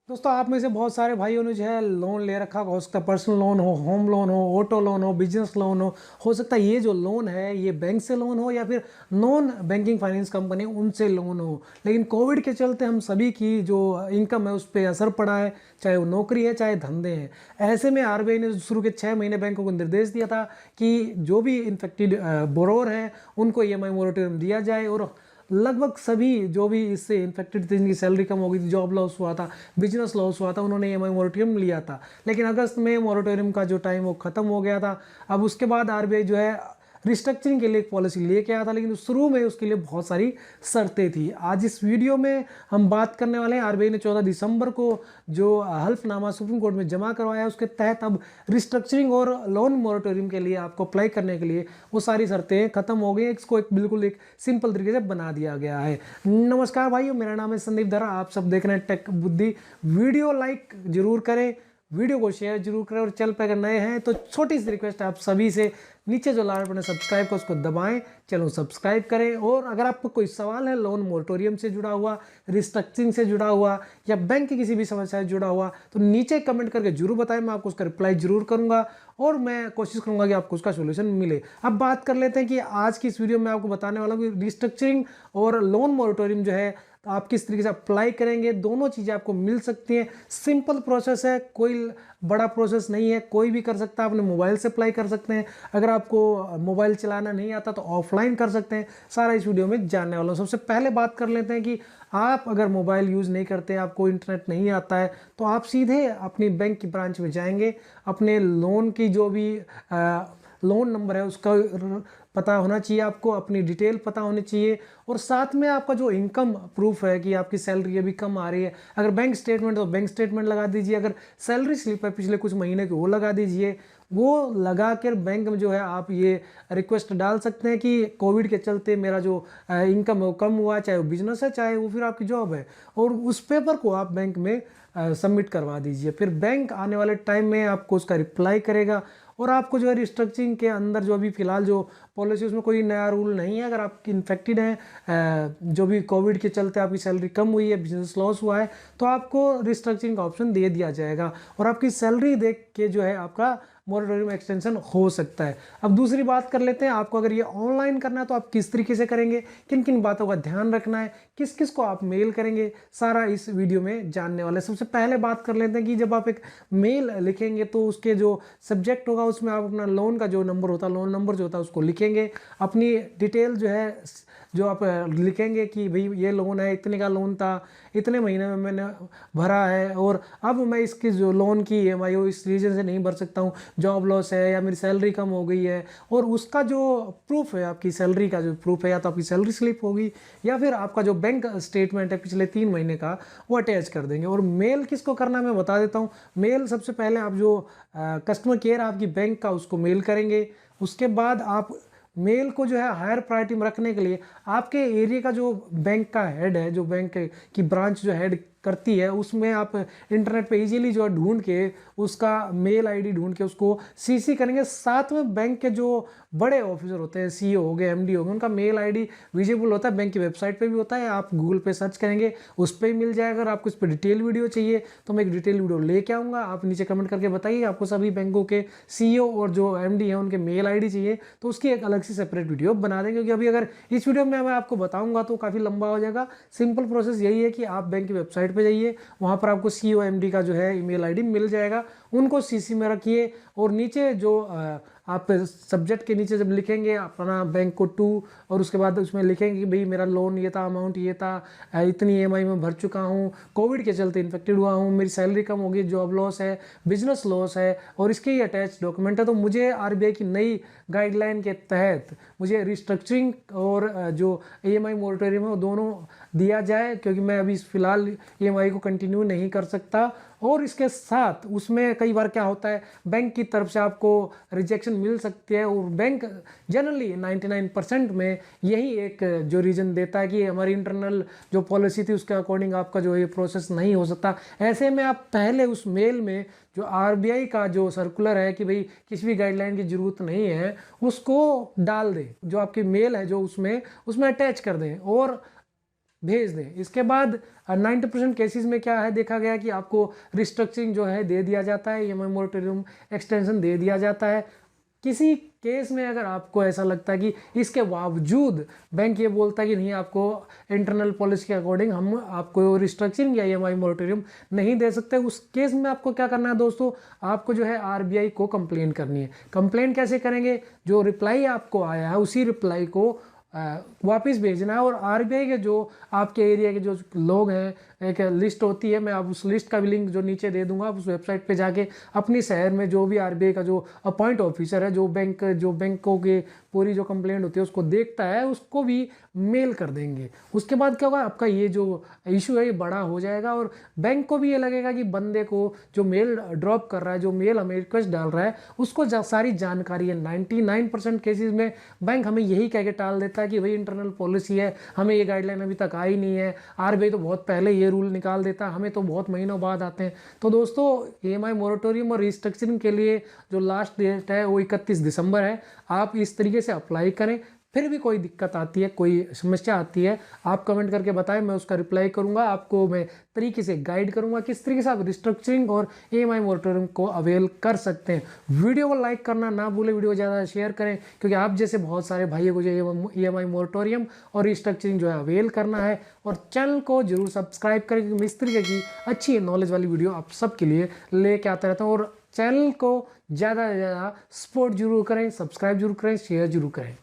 दोस्तों आप में से बहुत सारे भाइयों ने जो है लोन ले रखा हो सकता है पर्सनल लोन हो, होम लोन हो, ऑटो लोन हो, बिजनेस लोन हो सकता है ये जो लोन है ये बैंक से लोन हो या फिर नॉन बैंकिंग फाइनेंस कंपनी उनसे लोन हो। लेकिन कोविड के चलते हम सभी की जो इनकम है उस पर असर पड़ा है, चाहे वो नौकरी है चाहे धंधे हैं। ऐसे में आरबीआई ने शुरू के 6 महीने बैंकों को निर्देश दिया था कि जो भी इन्फेक्टेड बोरोवर हैं उनको ईएमआई मोरेटोरियम दिया जाए। और लगभग सभी जो भी इससे इन्फेक्टेड थे, जिनकी सैलरी कम हो गई थी, जॉब लॉस हुआ था, बिजनेस लॉस हुआ था, उन्होंने ईएमआई मोरेटोरियम लिया था। लेकिन अगस्त में मोरेटोरियम का जो टाइम वो खत्म हो गया था। अब उसके बाद आरबीआई जो है रिस्ट्रक्चरिंग के लिए एक पॉलिसी लेके आया था, लेकिन शुरू में उसके लिए बहुत सारी शर्तें थी। आज इस वीडियो में हम बात करने वाले हैं आरबीआई ने 14 दिसंबर को जो हल्फनामा सुप्रीम कोर्ट में जमा करवाया उसके तहत अब रिस्ट्रक्चरिंग और लोन मोरेटोरियम के लिए आपको अप्लाई करने के लिए वो सारी शर्तें खत्म हो गई हैं। इसको एक बिल्कुल एक सिंपल तरीके से बना दिया गया है। नमस्कार भाइयों, मेरा नाम है संदीप दरा, आप सब देख रहे हैं टेक बुद्धि। वीडियो लाइक जरूर करें, वीडियो को शेयर जरूर करें और चैनल पर अगर नए हैं तो छोटी सी रिक्वेस्ट है आप सभी से, नीचे जो लाल बटन सब्सक्राइब का उसको दबाएं, चलो सब्सक्राइब करें। और अगर आपको कोई सवाल है लोन मोरेटोरियम से जुड़ा हुआ, रिस्ट्रक्चरिंग से जुड़ा हुआ या बैंक की किसी भी समस्या से जुड़ा हुआ तो नीचे कमेंट करके जरूर बताएं, मैं आपको उसका रिप्लाई जरूर करूंगा और मैं कोशिश करूंगा कि आपको उसका सोल्यूशन मिले। अब बात कर लेते हैं कि आज की इस वीडियो में आपको बताने वाला हूँ कि रिस्ट्रक्चरिंग और लोन मोरेटोरियम जो है तो आप किस तरीके से अप्लाई करेंगे। दोनों चीज़ें आपको मिल सकती हैं, सिंपल प्रोसेस है, कोई बड़ा प्रोसेस नहीं है, कोई भी कर सकता है। अपने मोबाइल से अप्लाई कर सकते हैं, अगर आपको मोबाइल चलाना नहीं आता तो ऑफलाइन कर सकते हैं। सारा इस वीडियो में जानने वाला हूँ। सबसे पहले बात कर लेते हैं कि आप अगर मोबाइल यूज़ नहीं करते, आपको इंटरनेट नहीं आता है, तो आप सीधे अपनी बैंक की ब्रांच में जाएंगे। अपने लोन की जो भी लोन नंबर है उसका पता होना चाहिए, आपको अपनी डिटेल पता होनी चाहिए और साथ में आपका जो इनकम प्रूफ है कि आपकी सैलरी अभी कम आ रही है। अगर बैंक स्टेटमेंट तो बैंक स्टेटमेंट लगा दीजिए, अगर सैलरी स्लिप है पिछले कुछ महीने की वो लगा दीजिए। वो लगा कर बैंक में जो है आप ये रिक्वेस्ट डाल सकते हैं कि कोविड के चलते मेरा जो इनकम है वो कम हुआ, चाहे वो बिजनेस है चाहे वो फिर आपकी जॉब है, और उस पेपर को आप बैंक में सबमिट करवा दीजिए। फिर बैंक आने वाले टाइम में आपको उसका रिप्लाई करेगा और आपको जो है रिस्ट्रक्चरिंग के अंदर जो अभी फिलहाल जो पॉलिसी उसमें कोई नया रूल नहीं है। अगर आप इन्फेक्टेड हैं, जो भी कोविड के चलते आपकी सैलरी कम हुई है, बिजनेस लॉस हुआ है, तो आपको रिस्ट्रक्चरिंग का ऑप्शन दे दिया जाएगा और आपकी सैलरी देख के जो है आपका मोरेटोरियम एक्सटेंशन हो सकता है। अब दूसरी बात कर लेते हैं, आपको अगर ये ऑनलाइन करना है तो आप किस तरीके से करेंगे, किन किन बातों का ध्यान रखना है, किस किस को आप मेल करेंगे, सारा इस वीडियो में जानने वाले हैं। सबसे पहले बात कर लेते हैं कि जब आप एक मेल लिखेंगे तो उसके जो सब्जेक्ट होगा उसमें आप अपना लोन का जो नंबर होता है, लोन नंबर जो होता है उसको लिखेंगे। अपनी डिटेल जो है जो आप लिखेंगे कि भाई ये लोन है, इतने का लोन था, इतने महीने में मैंने भरा है और अब मैं इसकी जो लोन की ईएमआई हो इस रीजन से नहीं भर सकता हूँ, जॉब लॉस है या मेरी सैलरी कम हो गई है। और उसका जो प्रूफ है, आपकी सैलरी का जो प्रूफ है, या तो आपकी सैलरी स्लिप होगी या फिर आपका जो बैंक स्टेटमेंट है पिछले 3 महीने का, वो अटैच कर देंगे। और मेल किसको करना है मैं बता देता हूँ। मेल सबसे पहले आप जो कस्टमर केयर आपकी बैंक का उसको मेल करेंगे। उसके बाद आप मेल को जो है हायर प्रायोरिटी में रखने के लिए आपके एरिया का जो बैंक का हेड है, जो बैंक की ब्रांच जो हेड करती है, उसमें आप इंटरनेट पे इजीली जो है ढूंढ के उसका मेल आईडी ढूंढ के उसको सीसी करेंगे। साथ में बैंक के जो बड़े ऑफिसर होते हैं, सीईओ हो गए, एमडी हो गए, उनका मेल आईडी विजिबल होता है, बैंक की वेबसाइट पे भी होता है, आप गूगल पे सर्च करेंगे उस पर ही मिल जाएगा। अगर आपको इस पर डिटेल वीडियो चाहिए तो मैं एक डिटेल वीडियो लेके आऊँगा, आप नीचे कमेंट करके बताइए आपको सभी बैंकों के सीईओ और जो एमडी हैं उनके मेल आईडी चाहिए तो उसकी एक अलग से सेपरेट वीडियो बना देंगे, क्योंकि अभी अगर इस वीडियो में मैं आपको बताऊँगा तो काफ़ी लंबा हो जाएगा। सिंपल प्रोसेस यही है कि आप बैंक की वेबसाइट पे जाइए, वहाँ पर आपको सीईओ एमडी का जो है ईमेल आईडी मिल जाएगा, उनको सीसी में रखिए और नीचे जो आप सब्जेक्ट के नीचे जब लिखेंगे अपना बैंक को टू, और उसके बाद उसमें लिखेंगे कि भाई मेरा लोन ये था, अमाउंट ये था, इतनी ईएमआई में भर चुका हूँ, कोविड के चलते इन्फेक्टेड हुआ हूँ, मेरी सैलरी कम होगी, जॉब लॉस है, बिजनेस लॉस है और इसके ही अटैच डॉक्यूमेंट है। तो मुझे आरबीआई की नई गाइडलाइन के तहत मुझे रिस्ट्रक्चरिंग और जो ईएमआई मोरेटोरियम है वो दोनों दिया जाए, क्योंकि मैं अभी फिलहाल ईएमआई को कंटिन्यू नहीं कर सकता। और इसके साथ उसमें कई बार क्या होता है, बैंक की तरफ से आपको रिजेक्शन मिल सकती है और बैंक जनरली 99% में यही एक जो रीज़न देता है कि हमारी इंटरनल जो पॉलिसी थी उसके अकॉर्डिंग आपका जो ये प्रोसेस नहीं हो सकता। ऐसे में आप पहले उस मेल में जो आरबीआई का जो सर्कुलर है कि भाई किसी भी गाइडलाइन की ज़रूरत नहीं है, उसको डाल दें, जो आपकी मेल है जो उसमें अटैच कर दें। और भेज दें। इसके बाद 90% केसेस में क्या है देखा गया कि आपको रिस्ट्रक्चरिंग जो है दे दिया जाता है, ईएमआई मोरेटोरियम एक्सटेंशन दे दिया जाता है। किसी केस में अगर आपको ऐसा लगता है कि इसके बावजूद बैंक ये बोलता है कि नहीं, आपको इंटरनल पॉलिसी के अकॉर्डिंग हम आपको रिस्ट्रक्चरिंग या ईएमआई मोरेटोरियम नहीं दे सकते, उस केस में आपको क्या करना है दोस्तों, आपको जो है आरबीआई को कंप्लेन करनी है। कंप्लेन कैसे करेंगे, जो रिप्लाई आपको आया है उसी रिप्लाई को वापस भेजना है, और आरबीआई के जो आपके एरिया के जो लोग हैं, एक लिस्ट होती है, मैं आप उस लिस्ट का भी लिंक जो नीचे दे दूंगा, आप उस वेबसाइट पे जाके अपनी शहर में जो भी आरबीआई का जो अपॉइंट ऑफिसर है, जो बैंकों के पूरी जो कंप्लेंट होती है उसको देखता है, उसको भी मेल कर देंगे। उसके बाद क्या होगा, आपका ये जो इशू है ये बड़ा हो जाएगा, और बैंक को भी ये लगेगा कि बंदे को जो मेल ड्रॉप कर रहा है, जो मेल हमें रिक्वेस्ट डाल रहा है, उसको सारी जानकारी है। 99% केसेस में बैंक हमें यही कह के टाल देता है कि भाई इंटरनल पॉलिसी है, हमें ये गाइडलाइन अभी तक आई नहीं है, आरबीआई तो बहुत पहले ये रूल निकाल देता है, हमें तो बहुत महीनों बाद आते हैं। तो दोस्तों ईएमआई मोरेटोरियम और रिस्ट्रक्चरिंग के लिए जो लास्ट डेट है वो 31 दिसंबर है। आप इस तरीके से अप्लाई करें। फिर भी कोई दिक्कत आती है, कोई समस्या आती है, आप कमेंट करके बताएं, मैं उसका रिप्लाई करूंगा, आपको मैं तरीके से गाइड करूंगा किस तरीके से आप रिस्ट्रक्चरिंग और ईएमआई मोरेटोरियम को अवेल कर सकते हैं। वीडियो को लाइक करना ना भूलें, वीडियो ज़्यादा शेयर करें, क्योंकि आप जैसे बहुत सारे भाइयों को जो ईएमआई मोरेटोरियम और रिस्ट्रक्चरिंग जो है अवेल करना है। और चैनल को जरूर सब्सक्राइब करें, क्योंकि इस तरीके की अच्छी नॉलेज वाली वीडियो आप सबके लिए लेके आता रहता हूँ। और चैनल को ज़्यादा से ज़्यादा सपोर्ट जरूर करें, सब्सक्राइब जरूर करें, शेयर जरूर करें।